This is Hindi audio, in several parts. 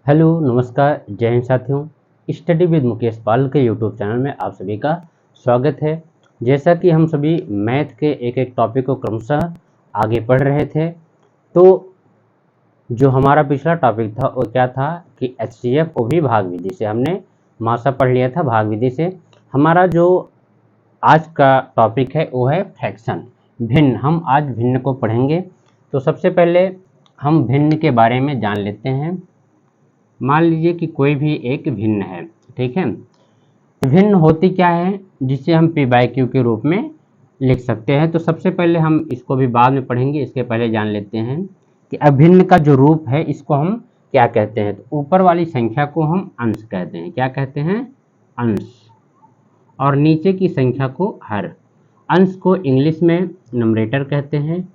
हेलो नमस्कार जय हिंद साथियों। स्टडी विद मुकेश पाल के यूट्यूब चैनल में आप सभी का स्वागत है। जैसा कि हम सभी मैथ के एक एक टॉपिक को क्रमशः आगे पढ़ रहे थे, तो जो हमारा पिछला टॉपिक था वो क्या था कि HCF OV भाग विधि से हमने मासा पढ़ लिया था। भाग विधि से हमारा जो आज का टॉपिक है वो है फ्रैक्शन, भिन्न। हम आज भिन्न को पढ़ेंगे। तो सबसे पहले हम भिन्न के बारे में जान लेते हैं। मान लीजिए कि कोई भी एक भिन्न है, ठीक है। भिन्न होती क्या है जिसे हम P/Q के रूप में लिख सकते हैं। तो सबसे पहले हम इसको भी बाद में पढ़ेंगे, इसके पहले जान लेते हैं कि अभिन्न का जो रूप है इसको हम क्या कहते हैं। तो ऊपर वाली संख्या को हम अंश कहते हैं। क्या कहते हैं? अंश। और नीचे की संख्या को हर। अंश को इंग्लिश में नंबरेटर कहते हैं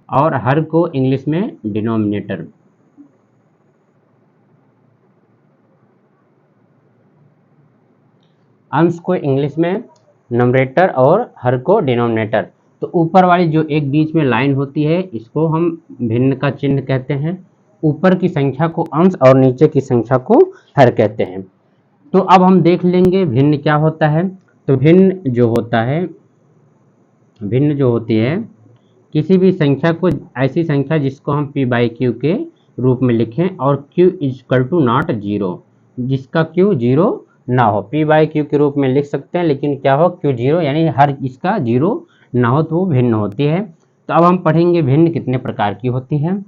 और हर को इंग्लिश में डिनोमिनेटर। अंश को इंग्लिश में नंबरेटर और हर को डिनोमिनेटर। तो ऊपर वाली जो एक बीच में लाइन होती है इसको हम भिन्न का चिन्ह कहते हैं। ऊपर की संख्या को अंश और नीचे की संख्या को हर कहते हैं। तो अब हम देख लेंगे भिन्न क्या होता है। तो भिन्न जो होती है किसी भी संख्या को, ऐसी संख्या जिसको हम P/Q के रूप में लिखें और Q = नॉट 0, जिसका Q 0 ना हो। P/Q के रूप में लिख सकते हैं लेकिन क्या हो, Q 0 यानी हर इसका 0 ना हो तो वो भिन्न होती है। तो अब हम पढ़ेंगे भिन्न कितने प्रकार की होती है।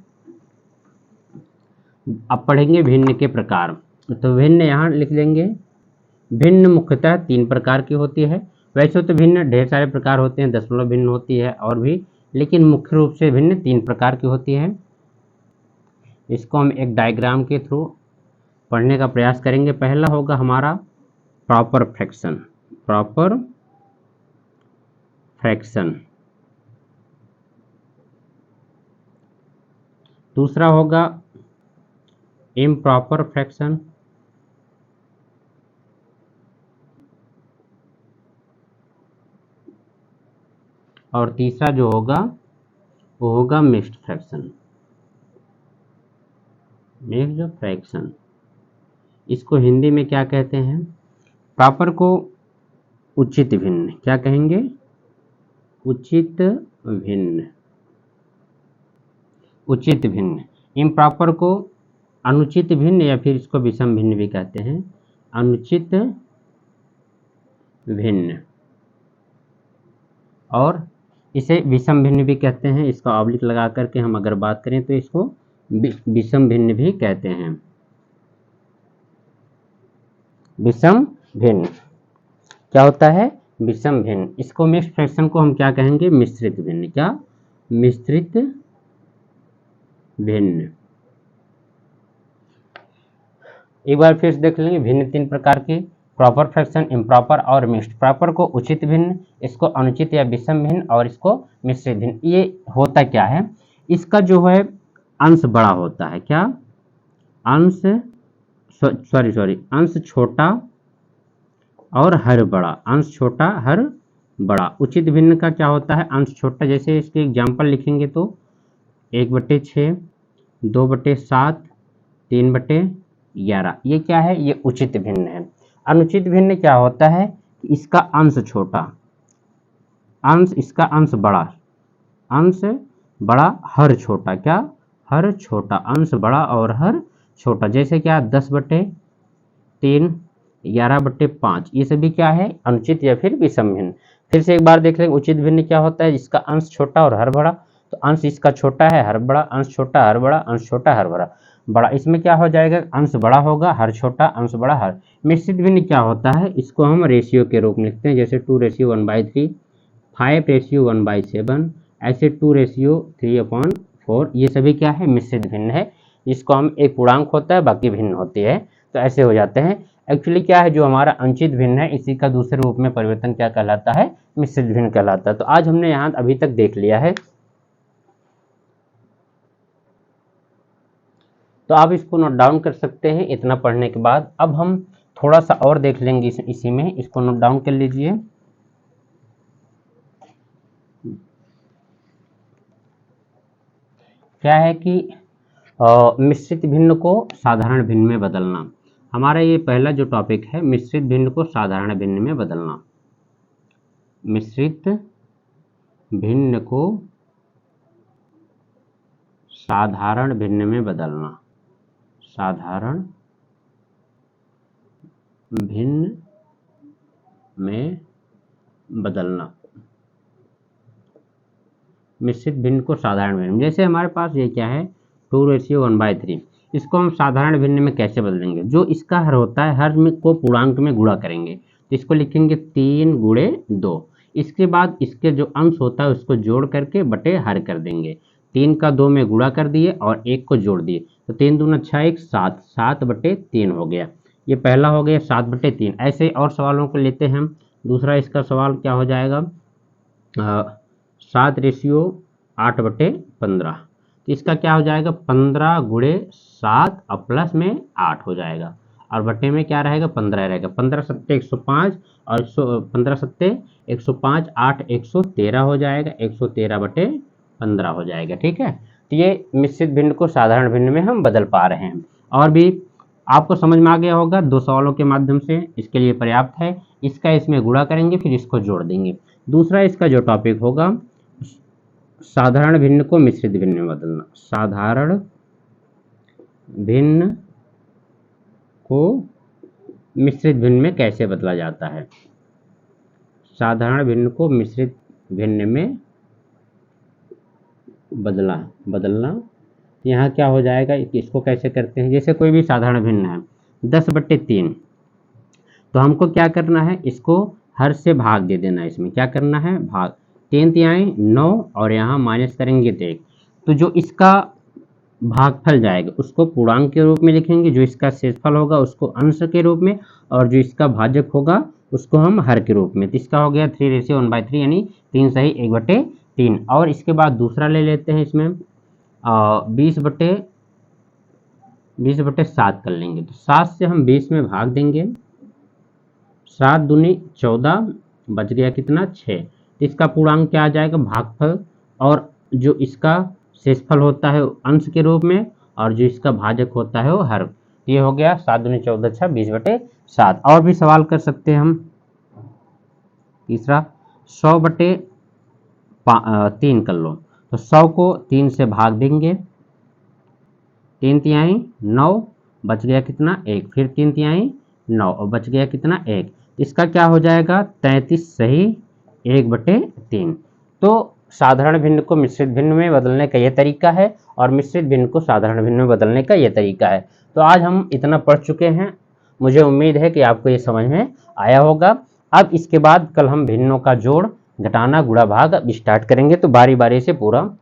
अब पढ़ेंगे भिन्न के प्रकार। तो भिन्न यहाँ लिख लेंगे। भिन्न मुख्यतः 3 प्रकार की होती है। वैसे तो भिन्न ढेर सारे प्रकार होते हैं, दशमलव भिन्न होती है और भी, लेकिन मुख्य रूप से भिन्न 3 प्रकार की होती है। इसको हम एक डायग्राम के थ्रू पढ़ने का प्रयास करेंगे। पहला होगा हमारा प्रॉपर फ्रैक्शन। Proper fraction. दूसरा होगा इम्प्रॉपर फ्रैक्शन। और तीसरा जो होगा वो होगा मिक्स्ड फ्रैक्शन। मिक्स्ड फ्रैक्शन इसको हिंदी में क्या कहते हैं? प्रॉपर को उचित भिन्न। क्या कहेंगे? उचित भिन्न। उचित भिन्न। इम्प्रॉपर को अनुचित भिन्न या फिर इसको विषम भिन्न भी कहते हैं। अनुचित भिन्न और इसे विषम भिन्न भी कहते हैं। इसका ऑब्लिक लगा करके हम अगर बात करें तो इसको विषम भिन्न भी कहते हैं। विषम भिन्न क्या होता है? विषम भिन्न। इसको मिक्स्ड फ्रैक्शन को हम क्या कहेंगे? मिश्रित भिन्न। क्या? मिश्रित भिन्न। एक बार फिर से देख लेंगे भिन्न 3 प्रकार के, प्रॉपर फ्रैक्शन, इम्प्रॉपर और मिक्स्ड। प्रॉपर को उचित भिन्न, इसको अनुचित या विषम भिन्न और इसको मिश्रित भिन्न। ये होता क्या है? इसका जो है अंश बड़ा होता है। क्या? अंश अंश छोटा और हर बड़ा। अंश छोटा हर बड़ा। उचित भिन्न का क्या होता है? अंश छोटा। जैसे इसके एग्जाम्पल लिखेंगे तो 1/6, 2/7, 3/11। ये क्या है? ये उचित भिन्न है। अनुचित भिन्न क्या होता है? इसका अंश छोटा, इसका अंश बड़ा, अंश बड़ा हर छोटा। क्या? हर छोटा। अंश बड़ा और हर छोटा। जैसे क्या? 10/3, 11/5। ये सभी क्या है? अनुचित या फिर विषम भिन्न। फिर से एक बार देख लेंगे उचित भिन्न क्या होता है? जिसका अंश छोटा और हर बड़ा। तो अंश इसका छोटा है, हर बड़ा, अंश छोटा हर बड़ा, अंश छोटा हर बड़ा। बड़ा इसमें क्या हो जाएगा? अंश बड़ा होगा, हर छोटा, अंश बड़ा हर। मिश्रित भिन्न क्या होता है? इसको हम रेशियो के रूप में लिखते हैं। जैसे 2:1/3, 5:1/7, ऐसे 2:3/4। ये सभी क्या है? मिश्रित भिन्न है। जिसको हम एक पूर्णांक होता है बाकी भिन्न होती है, तो ऐसे हो जाते हैं। एक्चुअली क्या है, जो हमारा अनुचित भिन्न है इसी का दूसरे रूप में परिवर्तन क्या कहलाता है? मिश्रित भिन्न कहलाता है। तो आज हमने यहाँ अभी तक देख लिया है। तो आप इसको नोट डाउन कर सकते हैं इतना पढ़ने के बाद। अब हम थोड़ा सा और देख लेंगे इसी में। इसको नोट डाउन कर लीजिए। क्या है कि मिश्रित भिन्न को साधारण भिन्न में बदलना। हमारा ये पहला जो टॉपिक है, मिश्रित भिन्न को साधारण भिन्न में बदलना। मिश्रित भिन्न को साधारण भिन्न में बदलना। साधारण भिन्न में बदलना। मिश्रित भिन्न को साधारण भिन्न, जैसे हमारे पास ये क्या है 2:1/3, इसको हम साधारण भिन्न में कैसे बदलेंगे। जो इसका हर होता है, हर में को पूर्णांक में गुणा करेंगे, तो इसको लिखेंगे 3 × 2। इसके बाद इसके जो अंश होता है उसको जोड़ करके बटे हर कर देंगे। 3 का 2 में गुणा कर दिए और 1 को जोड़ दिए, तो 3 दूना 6, 7, 7/3 हो गया। ये पहला हो गया 7/3। ऐसे और सवालों को लेते हैं हम। दूसरा इसका सवाल क्या हो जाएगा, 7:8/15, तो इसका क्या हो जाएगा 15 × 7 और प्लस में 8 हो जाएगा, और बटे में क्या रहेगा 15 रहेगा। 15 सत्ते 105 और 15 सत्ते 105, 8 113 हो जाएगा, 113/15 हो जाएगा। ठीक है, तो ये मिश्रित भिन्न को साधारण भिन्न में हम बदल पा रहे हैं। और भी आपको समझ में आ गया होगा 2 सवालों के माध्यम से, इसके लिए पर्याप्त है। इसका इसमें गुणा करेंगे, फिर इसको जोड़ देंगे। दूसरा इसका जो टॉपिक होगा, साधारण भिन्न को मिश्रित भिन्न में बदलना। साधारण भिन्न को मिश्रित भिन्न में कैसे बदला जाता है। साधारण भिन्न को मिश्रित भिन्न में बदलना। यहाँ क्या हो जाएगा, इसको कैसे करते हैं। जैसे कोई भी साधारण भिन्न है 10/3, तो हमको क्या करना है, इसको हर से भाग दे देना है। इसमें क्या करना है, भाग। 3 तिहाई 9 और यहाँ माइनस करेंगे तो 1, तो जो इसका भागफल जाएगा उसको पूर्णांक के रूप में लिखेंगे, जो इसका शेषफल होगा उसको अंश के रूप में, और जो इसका भाजक होगा उसको हम हर के रूप में। तो इसका हो गया 3:1/3, यानी 3 सही 1/3। और इसके बाद दूसरा ले लेते हैं, इसमें 20/7 कर लेंगे, तो 7 से हम 20 में भाग देंगे। 7 दूनी 14, बच गया कितना 6। तो इसका पूर्णांक क्या आ जाएगा, भागफल, और जो इसका शेषफल होता है अंश के रूप में, और जो इसका भाजक होता है वो हर। ये हो गया 7 दूनी 14, 6, 20/7। और भी सवाल कर सकते हैं हम। तीसरा 100/3 कर लो, तो 100 को 3 से भाग देंगे। 3 तिहाई 9, बच गया कितना 1, फिर 3 तिहाई 9 और बच गया कितना 1। इसका क्या हो जाएगा 33 सही 1/3। तो साधारण भिन्न को मिश्रित भिन्न में बदलने का यह तरीका है, और मिश्रित भिन्न को साधारण भिन्न में बदलने का यह तरीका है। तो आज हम इतना पढ़ चुके हैं, मुझे उम्मीद है कि आपको ये समझ में आया होगा। अब इसके बाद कल हम भिन्नों का जोड़, घटाना, गुणा, भाग अब स्टार्ट करेंगे, तो बारी बारी से पूरा।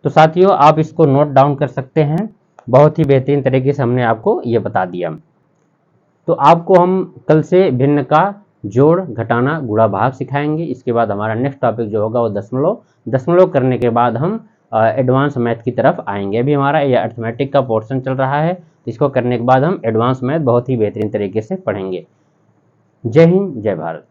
तो साथियों आप इसको नोट डाउन कर सकते हैं, बहुत ही बेहतरीन तरीके से हमने आपको ये बता दिया। तो आपको हम कल से भिन्न का जोड़, घटाना, गुणा, भाग सिखाएंगे। इसके बाद हमारा नेक्स्ट टॉपिक जो होगा वो दशमलव करने के बाद हम एडवांस मैथ की तरफ आएंगे। अभी हमारा ये अर्थमेटिक का पोर्शन चल रहा है, तो इसको करने के बाद हम एडवांस मैथ बहुत ही बेहतरीन तरीके से पढ़ेंगे। जय हिंद, जय भारत।